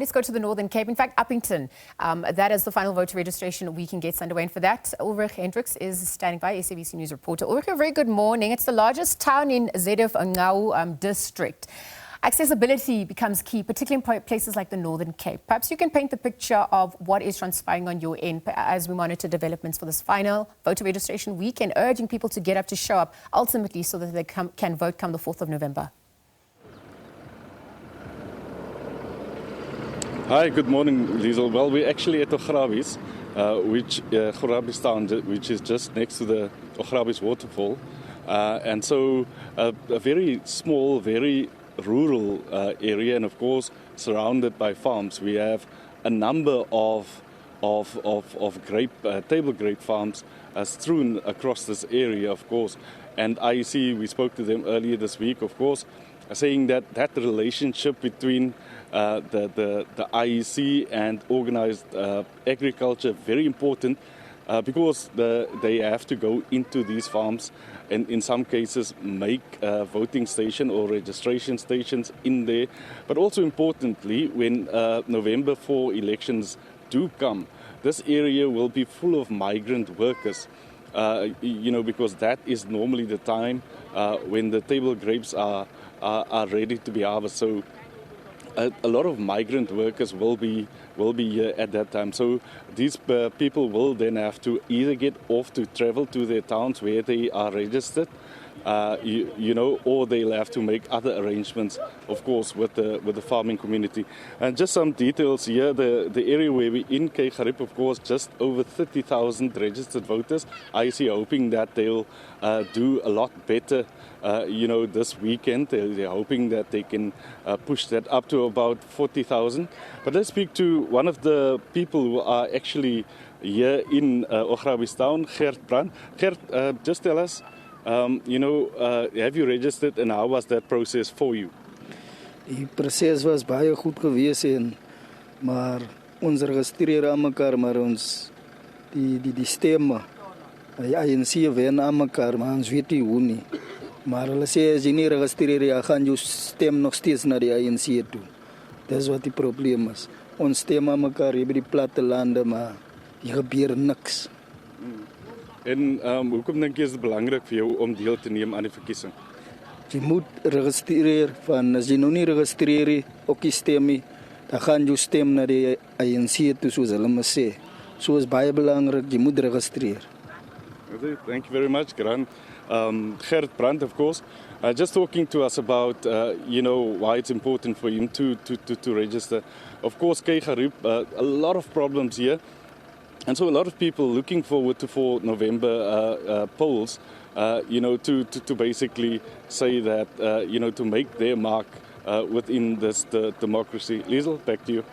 Let's go to the Northern Cape. In fact, Uppington. That is the final voter registration weekend gets underway. And for that, Ulrich Hendriks is standing by, SABC News reporter. Ulrich, a very good morning. It's the largest town in ZF Ngau district. Accessibility becomes key, particularly in places like the Northern Cape. Perhaps you can paint the picture of what is transpiring on your end as we monitor developments for this final voter registration weekend, urging people to get up, to show up, ultimately so that they can vote come the 4th of November. Hi, good morning, Liesel. Well, we're actually at Augrabies, Augrabies town, which is just next to the Augrabies waterfall. And so a very small, very rural area, and of course surrounded by farms. We have a number of table grape farms strewn across this area, of course. And IEC, we spoke to them earlier this week, of course, saying that relationship between the IEC and organized agriculture, very important because they have to go into these farms and in some cases make voting station or registration stations in there. But also importantly, when November 4 elections do come, this area will be full of migrant workers. Because that is normally the time when the table grapes are ready to be harvested. So a lot of migrant workers will be here at that time. So these people will then have to either get off to travel to their towns where they are registered, or they'll have to make other arrangements, of course, with the farming community. And just some details here, the area where we're in, Keigarib, of course, just over 30,000 registered voters. I see hoping that they'll do a lot better, this weekend. They're hoping that they can push that up to about 40,000. But let's speak to one of the people who are actually here in Augrabies town, Gert Brand. Gert, just tell us, have you registered and how was that process for you? Die proses was baie goed geweest maar ons registreer aan mekaar, maar ons die stemme, die ANC wen aan mekaar, maar ons weet nie hoe nie. Maar hulle sê as jy nie registreer, jy gaan jou stem nog steeds na die ANC toe. Dis wat die probleem is. Ons stem aan mekaar hier by die platte lande, maar hier gebeur niks. En hoekom dink jy is dit belangrik vir jou om deel te neem aan die verkiesing? Jy moet registreer, as jy nou nie registreer, ook nie stem nie, dan gaan jou stem na die ANC toe, soos hulle maar sê. So is baie belangrik, jy moet registreer. Okay, thank you very much, Gran. Gert Brandt, of course, just talking to us about, why it's important for him to register. Of course, Keigarib, a lot of problems here. And so a lot of people looking forward to 4 November polls, to basically say that, to make their mark within this democracy. Liesel, back to you.